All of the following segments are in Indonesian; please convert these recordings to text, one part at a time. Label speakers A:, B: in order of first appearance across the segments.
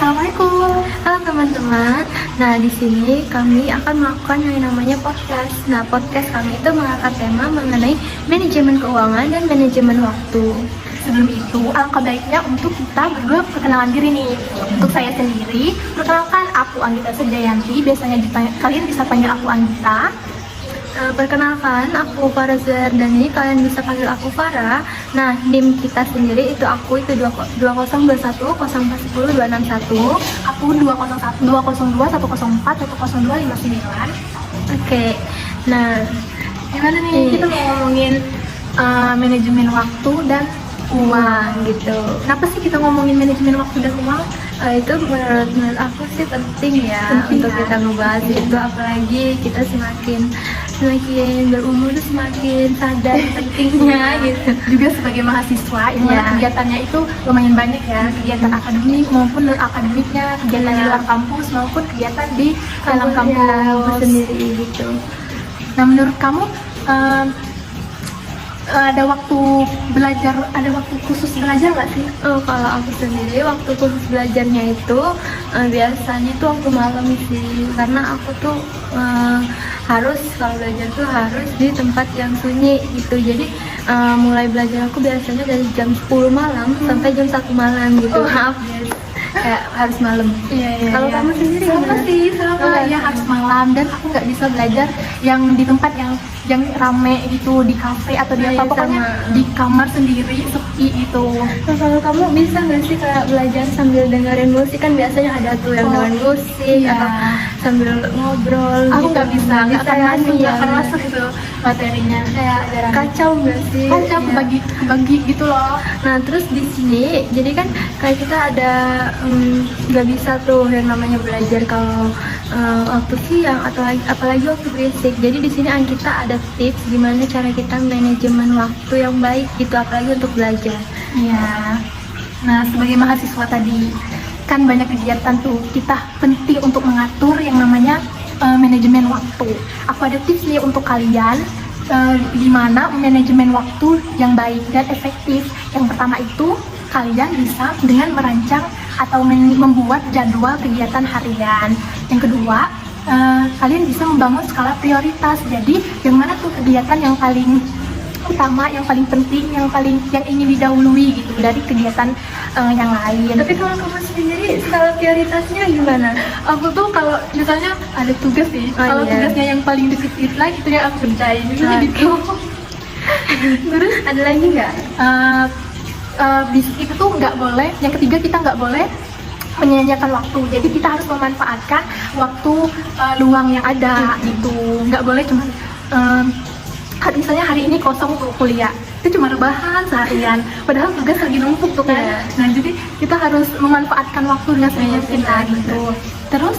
A: Assalamualaikum.
B: Halo teman-teman. Nah, di sini kami akan melakukan yang namanya podcast. Nah, podcast kami itu mengangkat tema mengenai manajemen keuangan dan manajemen waktu.
A: Sebelum itu, alangkah baiknya untuk kita berdua perkenalan diri nih. Untuk saya sendiri, perkenalkan aku Anggita Sejayanti. Biasanya kalian bisa panggil aku Anggita.
B: Perkenalkan, aku Farah Zardani. Kalian bisa panggil aku Farah. Nah, NIM kita sendiri itu aku itu 2021 0410 261.
A: Aku 201 202 104 102 59.
B: Oke. Nah,
A: Gimana nih? Kita mau ngomongin manajemen waktu dan
B: uang gitu.
A: Kenapa sih kita ngomongin manajemen waktu dan uang?
B: Itu menurut aku sih penting ya
A: Penting
B: untuk
A: ya.
B: kita ngebahas itu, apalagi kita semakin berumur tuh semakin sadar pentingnya gitu.
A: Juga sebagai mahasiswa, yang mana
B: Ya.
A: kegiatannya itu lumayan banyak ya, kegiatan akademik maupun non akademiknya, kegiatan di luar kampus maupun kegiatan di dalam
B: Ya,
A: kampus
B: sendiri gitu.
A: Nah, menurut kamu ada waktu belajar, ada waktu khusus belajar nggak sih?
B: Kalau aku sendiri waktu khusus belajarnya itu biasanya tuh waktu malam sih, karena aku tuh harus kalau belajar tuh harus di tempat yang sunyi gitu. Jadi mulai belajar aku biasanya dari jam 10 malam sampai jam 1 malam gitu. Maaf guys, kayak harus malam. Kalau kamu sendiri
A: sama
B: gimana?
A: sih, sama ya, harus malam. Dan aku nggak bisa belajar yang di tempat yang rame gitu, di kafe atau di
B: Iya,
A: apa, pokoknya
B: sama.
A: di kamar sendiri sepi gitu.
B: Nah, kalau kamu bisa nggak sih kayak belajar sambil dengerin musik? Kan biasanya ada tuh yang dengerin musik
A: iya.
B: atau sambil ngobrol.
A: Aku
B: gitu.
A: nggak bisa, nggak akan
B: ya,
A: masuk,
B: iya.
A: nggak akan masuk itu materinya.
B: Kayak kacau nggak sih?
A: Kacau,
B: Iya.
A: kebagi gitu loh.
B: Nah, terus di sini jadi kan kayak kita ada nggak bisa tuh yang namanya belajar kalau waktu siang atau apalagi waktu berisik. Jadi di sini kita ada tips gimana cara kita manajemen waktu yang baik gitu, apalagi untuk belajar.
A: Iya. Nah, sebagai mahasiswa tadi kan banyak kegiatan tuh, kita penting untuk mengatur yang namanya manajemen waktu. Aku ada tips nih untuk kalian gimana manajemen waktu yang baik dan efektif. Yang pertama itu kalian bisa dengan merancang atau membuat jadwal kegiatan harian. Yang kedua, kalian bisa membangun skala prioritas. Jadi yang mana tuh kegiatan yang paling utama, yang paling penting, yang ingin didahului gitu dari kegiatan yang lain.
B: Tapi kalau kamu sendiri skala prioritasnya gimana?
A: Aku tuh kalau misalnya ada tugas sih, kalau
B: iya.
A: tugasnya yang paling dikit lagi itu yang aku kerjain misalnya gitu.
B: Terus ada lagi nggak?
A: Itu tuh nggak boleh. Yang ketiga, kita nggak boleh menyia-nyiakan waktu. Jadi kita harus memanfaatkan waktu luang yang ada gitu. Nggak boleh cuma misalnya hari ini kosong untuk kuliah, itu cuma rebahan seharian, padahal tugas lagi numpuk tuh kan.
B: Iya.
A: Nah, jadi kita harus memanfaatkan waktu dengan sebaik kita gitu. Terus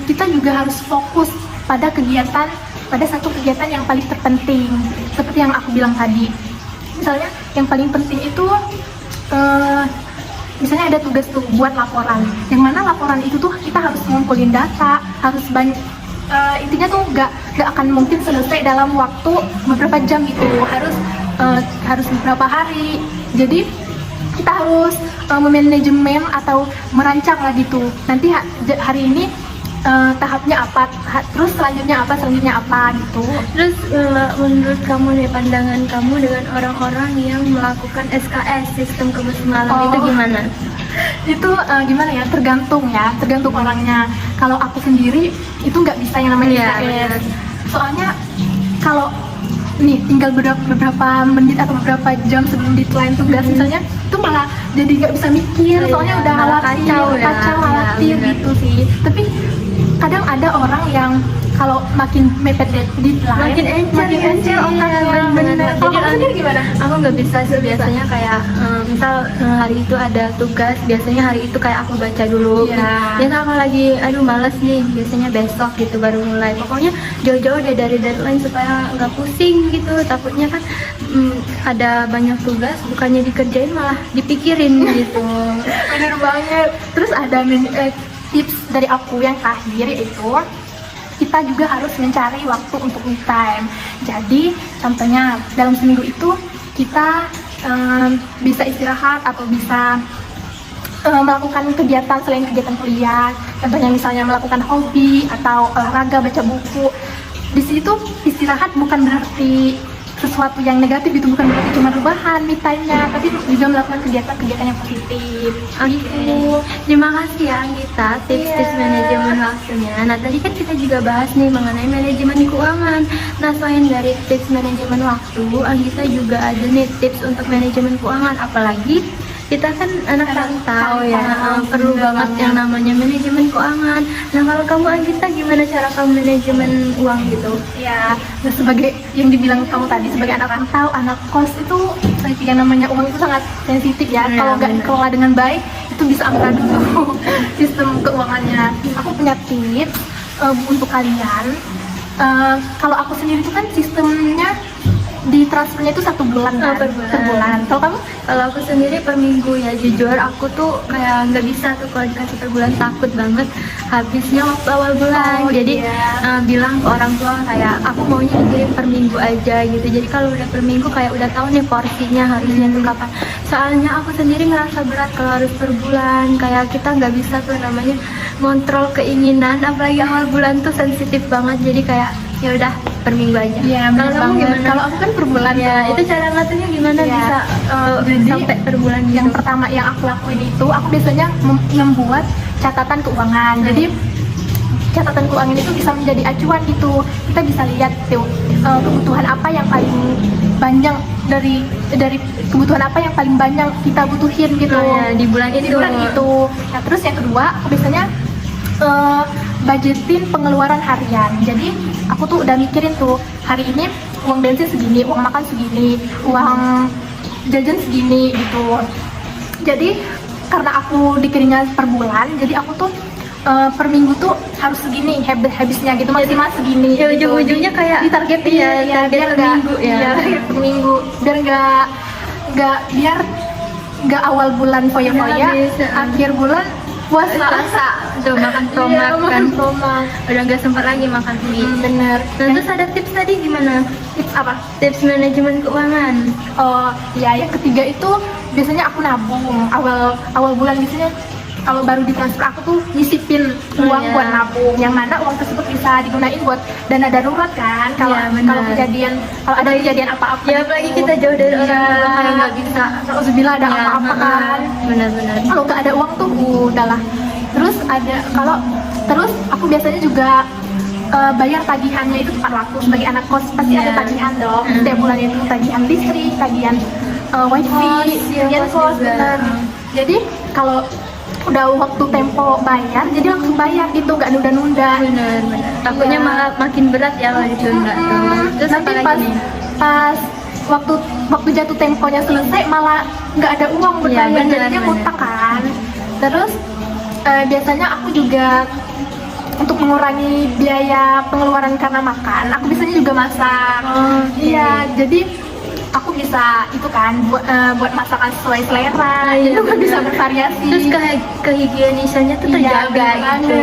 A: kita juga harus fokus pada satu kegiatan yang paling terpenting, seperti yang aku bilang tadi. Misalnya yang paling penting itu misalnya ada tugas tuh buat laporan, yang mana laporan itu tuh kita harus ngumpulin data, harus banyak, intinya tuh nggak akan mungkin selesai dalam waktu beberapa jam gitu, harus beberapa hari. Jadi kita harus memanajemen atau merancang lah gitu, nanti hari ini tahapnya apa, terus selanjutnya apa gitu.
B: Terus menurut kamu nih, pandangan kamu dengan orang-orang yang melakukan SKS, sistem kebus malam, itu gimana?
A: Itu gimana ya, tergantung orangnya. Kalau aku sendiri itu nggak bisa yang namanya SKS. Soalnya kalau nih tinggal beberapa menit atau beberapa jam sebelum deadline tugas misalnya, itu malah jadi nggak bisa mikir, soalnya udah kacau gitu sih. Tapi kadang ada orang yang kalau makin mepet deadline
B: Makin encer
A: otaknya.
B: bener.
A: Kalau kamu sendiri gimana?
B: Aku nggak bisa sih, biasanya kayak misal hari itu ada tugas, biasanya hari itu kayak aku baca dulu.
A: Iya.
B: Biasa aku lagi malas nih, biasanya besok gitu baru mulai. Pokoknya jauh-jauh deh dari deadline supaya nggak pusing gitu. Takutnya kan ada banyak tugas, bukannya dikerjain malah dipikirin gitu.
A: Bener banget. Terus ada tips dari aku yang terakhir, yaitu kita juga harus mencari waktu untuk me time. Jadi contohnya dalam seminggu itu kita bisa istirahat atau bisa melakukan kegiatan selain kegiatan kuliah. Contohnya misalnya melakukan hobi atau olahraga, baca buku. Di situ istirahat bukan berarti sesuatu yang negatif, itu bukan berarti cuma rebahan, me time-nya, tapi juga melakukan kegiatan-kegiatan yang positif.
B: Oke, terima kasih ya Anggita tips-tips manajemen waktunya. Nah tadi kan kita juga bahas nih mengenai manajemen keuangan. Nah selain dari tips manajemen waktu, Anggita juga ada nih tips untuk manajemen keuangan. Apalagi kita kan anak rantau ya, perlu banget yang namanya manajemen keuangan. Nah kalau kamu Anggita gimana cara kamu manajemen uang gitu?
A: Ya, nah, sebagai yang dibilang kamu tadi, sebagai anak rantau, anak kos itu yang namanya uang itu sangat sensitif ya. Kalau nggak dikelola dengan baik, itu bisa amburadul sistem keuangannya. Aku punya tips untuk kalian. Kalau aku sendiri itu kan sistemnya di transfernya itu 1 bulan kan?
B: Per bulan.
A: Per bulan. Kalau kamu?
B: Kalau aku sendiri per minggu ya, jujur aku tuh kayak nggak bisa tuh kalau dikasih per bulan, takut banget habisnya waktu awal bulan. Jadi bilang ke orang tua kayak aku maunya dikirim per minggu aja gitu. Jadi kalau udah per minggu kayak udah tahu nih porsinya harusnya tuh kapan. Soalnya aku sendiri ngerasa berat kalau harus per bulan, kayak kita nggak bisa tuh namanya ngontrol keinginan, apalagi awal bulan tuh sensitif banget. Jadi kayak ya udah per minggu aja.
A: Iya,
B: Kalau kamu gimana?
A: Kalau aku kan per bulan
B: Ya,
A: tuh.
B: itu cara ngaturnya gimana
A: Ya.
B: bisa
A: Jadi,
B: sampai per bulan gitu?
A: Yang pertama yang aku lakuin itu, aku biasanya membuat catatan keuangan. Jadi catatan keuangan itu bisa menjadi acuan gitu. Kita bisa lihat tuh kebutuhan apa yang paling banyak dari kebutuhan apa yang paling banyak kita butuhin gitu.
B: Oh ya, di bulan
A: Di
B: itu.
A: bulan itu. Nah, terus yang kedua, aku biasanya budgetin pengeluaran harian. Jadi aku tuh udah mikirin tuh hari ini uang bensin segini, uang makan segini, uang jajan segini gitu. Jadi karena aku dikirimnya per bulan, jadi aku tuh per minggu tuh harus segini habisnya gitu, maksimal segini.
B: Ya
A: gitu.
B: ujung-ujungnya kayak
A: ditargetin
B: iya,
A: ya,
B: target
A: biar
B: per
A: nggak
B: minggu ya.
A: iya, target per minggu biar nggak awal bulan foya-foya,
B: Habis,
A: akhir bulan puasa.
B: Tuh makan tomat
A: Iya,
B: kan,
A: makan tomat.
B: udah nggak sempat lagi makan mie.
A: Bener.
B: Nah, terus ada tips tadi gimana?
A: Tips apa?
B: Tips manajemen keuangan.
A: Oh ya, yang ketiga itu biasanya aku nabung awal bulan. Biasanya kalau baru ditransfer aku tuh nyisipin uang
B: Iya.
A: buat nabung, yang mana uang tersebut bisa digunain buat dana darurat kan. Kalau
B: Iya, benar.
A: kalau ada kejadian apa-apa
B: Ya apalagi kita jauh dari orang tua kayak nggak bisa.
A: Alhamdulillah ada
B: Ya,
A: apa-apa kan.
B: Benar-benar.
A: Kalau nggak ada uang tuh udahlah. Terus aku biasanya juga bayar tagihannya itu tepat waktu. Sebagai anak kos pasti
B: Iya.
A: ada tagihan dong. Setiap bulan itu tagihan listrik, tagihan wifi,
B: Kos, ya,
A: tagihan
B: kos
A: kos,
B: juga.
A: bener. Jadi kalau udah waktu tempo bayar, jadi langsung bayar gitu, nggak nunda-nunda.
B: Benar. Takutnya
A: Iya.
B: malah makin berat ya kalau ditunda tuh. Terus
A: Nanti
B: apa
A: pas
B: lagi nih?
A: pas waktu jatuh temponya selesai malah nggak ada uang buat
B: Iya,
A: bayar,
B: bener,
A: jadinya
B: bener.
A: ngutang kan. Terus biasanya aku juga untuk mengurangi biaya pengeluaran karena makan, aku biasanya juga masak.
B: Oke.
A: Iya, jadi aku bisa itu kan buat masakan sesuai selera,
B: Iya,
A: itu kan
B: bener.
A: bisa bervariasi.
B: Terus kehigienisannya tuh terjaga
A: Iya,
B: gitu.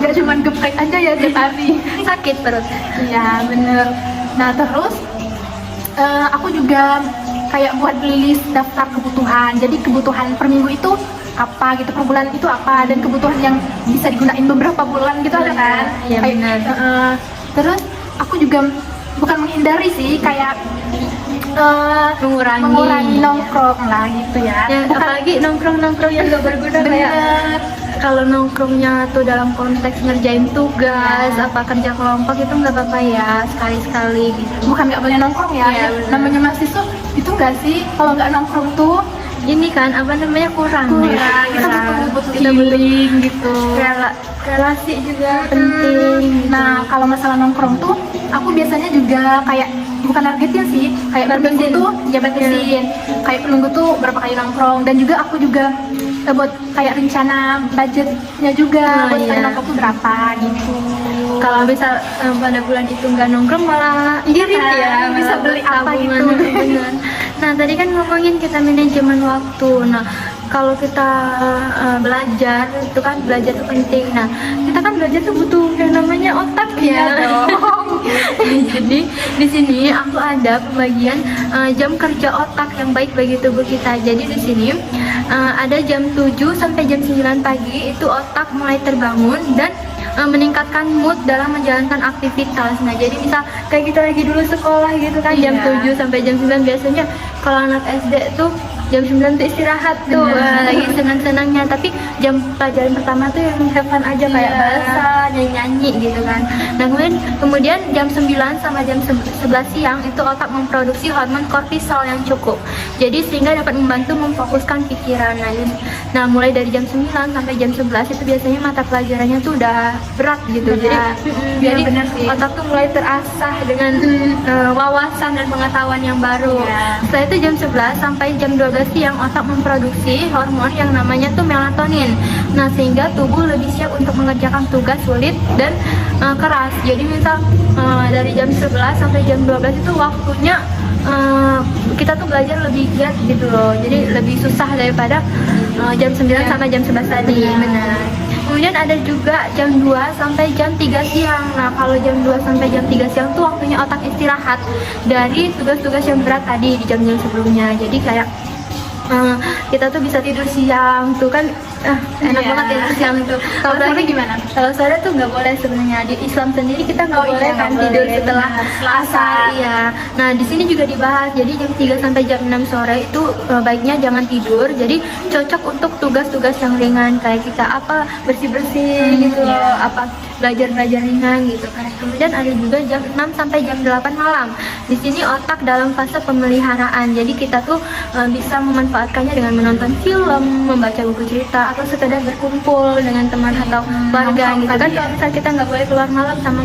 A: nggak cuma geprek aja ya tiap hari.
B: Sakit perut.
A: Iya, bener. Nah, terus aku juga kayak buat list daftar kebutuhan. Jadi kebutuhan per minggu itu apa gitu, per bulan itu apa, dan kebutuhan yang bisa digunain beberapa bulan gitu ada kan.
B: Iya,
A: Kayak,
B: benar.
A: terus aku juga bukan menghindari sih, kayak
B: Mengurangi.
A: mengurangi nongkrong lah gitu ya.
B: Ya, apalagi nongkrong yang gak berguna kayak
A: Bener.
B: kalau nongkrongnya tuh dalam konteks ngerjain tugas, apa kerja kelompok itu nggak apa-apa ya, sekali-sekali gitu.
A: Bukan nggak boleh nongkrong ya,
B: Iya, bener.
A: namanya mahasiswa itu nggak sih, kalau nggak nongkrong tuh
B: Ini kan apa namanya kurang
A: kita butuh
B: kita
A: healing gitu.
B: relasi juga penting.
A: Nah, kalau masalah nongkrong tuh aku biasanya juga kayak bukan targetin sih, kayak per minggu
B: Batasin.
A: tuh ya batasin. Kayak per minggu tuh berapa kali nongkrong, dan juga aku juga buat kayak rencana budgetnya juga,
B: Oh,
A: buat sekali
B: iya.
A: nongkrong tuh berapa gitu.
B: Kalau misal pada bulan itu nggak nongkrong malah irit
A: kan,
B: ya,
A: bisa beli apa
B: tabungan,
A: gitu.
B: bener. Nah tadi kan ngomongin kita manajemen waktu. Nah kalau kita belajar itu kan belajar itu penting. Nah kita kan belajar tuh butuh yang namanya otak ya.
A: Iya dong.
B: Jadi di sini aku ada pembagian jam kerja otak yang baik bagi tubuh kita. Jadi di sini ada jam 7 sampai jam 9 pagi itu otak mulai terbangun dan meningkatkan mood dalam menjalankan aktivitas. Nah, jadi bisa kayak kita lagi dulu sekolah gitu kan, jam 7 sampai jam 9 biasanya kalau anak SD tuh jam 9 tuh istirahat tuh, lagi senang-senangnya. Tapi jam pelajaran pertama tuh yang have fun aja, kayak bahasa, nyanyi-nyanyi gitu kan. Nah, kemudian jam 9 sama jam 11 siang itu otak memproduksi hormon kortisol yang cukup. Jadi sehingga dapat membantu memfokuskan pikiran. Nah, mulai dari jam 9 sampai jam 11 itu biasanya mata pelajarannya tuh udah berat gitu. Jadi
A: benar sih.
B: otak tuh mulai terasah dengan wawasan dan pengetahuan yang baru. Setelah itu jam 11 sampai jam 12 siang otak memproduksi hormon yang namanya tuh melatonin. Nah, sehingga tubuh lebih siap untuk mengerjakan tugas sulit dan keras. Jadi misal dari jam 11 sampai jam 12 itu waktunya kita tuh belajar lebih giat gitu loh. Jadi lebih susah daripada jam 9 sampai jam 11 tadi. Benar. Kemudian ada juga jam 2 sampai jam 3 siang. Nah, kalau jam 2 sampai jam 3 siang tuh waktunya otak istirahat dari tugas-tugas yang berat tadi di jam-jam sebelumnya. Jadi kayak kita tuh bisa tidur siang tuh kan, enak banget tidur siang tuh.
A: Kalau sore gimana?
B: Kalau sore tuh nggak boleh sebenarnya, di Islam sendiri kita nggak boleh kan
A: nggak
B: tidur
A: boleh,
B: setelah
A: benar.
B: asar. Iya. Nah, di sini juga dibahas. Jadi jam 3 sampai jam 6 sore itu baiknya jangan tidur. Jadi cocok untuk tugas-tugas yang ringan kayak kita bersih-bersih gitu loh, belajar ringan gitu kan. Kemudian ada juga jam 6 sampai jam 8 malam. Di sini otak dalam fase pemeliharaan. Jadi kita tuh bisa memanfaatkannya dengan menonton film, membaca buku cerita, atau sekedar berkumpul dengan teman atau keluarga gitu kan. Kalau misal kita nggak boleh keluar malam sama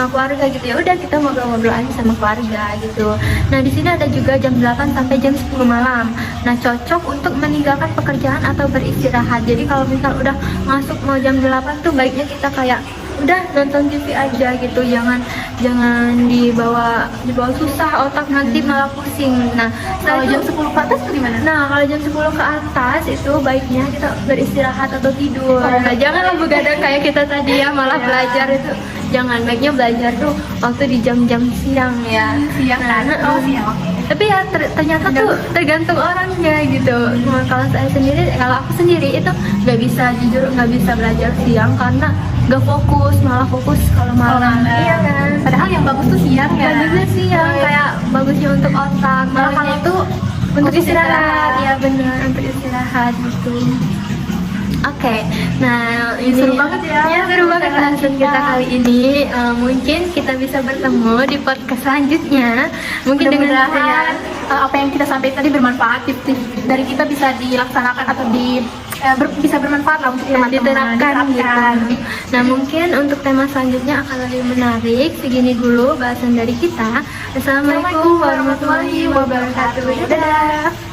B: keluarga gitu, ya udah kita ngobrol-ngobrol aja sama keluarga gitu. Nah, di sini ada juga jam 8 sampai jam 10 malam. Nah, cocok untuk meninggalkan pekerjaan atau beristirahat. Jadi kalau misal udah masuk mau jam 8 tuh baiknya kita kayak udah nonton TV aja gitu, jangan dibawa susah otak, nanti malah pusing. Nah,
A: Kalau jam 10 ke atas tuh gimana?
B: Nah, kalau jam 10 ke atas itu baiknya kita beristirahat atau tidur. Nah, janganlah begadang kayak kita tadi ya, malah belajar itu jangan. Baiknya belajar tuh waktu di jam-jam siang ya.
A: Siang kan?
B: Nah,
A: Siang, oke.
B: tapi ya ternyata tuh tergantung orangnya gitu. Nah, kalau aku sendiri itu nggak bisa, jujur nggak bisa belajar siang karena nggak fokus, malah fokus kalau malam. Iya kan?
A: Padahal yang bagus tuh siang ya.
B: Bagusnya siang, kayak bagusnya untuk otak. Malah kalau
A: itu
B: untuk istirahat, ya benar, untuk istirahat gitu. Oke, nah ini
A: Seru banget ya.
B: Ya, seru banget bahasan kita kali ini. Mungkin kita bisa bertemu di podcast selanjutnya. Mungkin dengan
A: Mudah-mudahan apa yang kita sampaikan tadi bermanfaat, tips dari kita bisa dilaksanakan atau bisa bermanfaat lah untuk teman-teman,
B: diterapkan gitu.
A: diterapkan.
B: Nah, mungkin untuk tema selanjutnya akan lebih menarik. Segini dulu bahasan dari kita. Assalamualaikum warahmatullahi wabarakatuh. Dadah.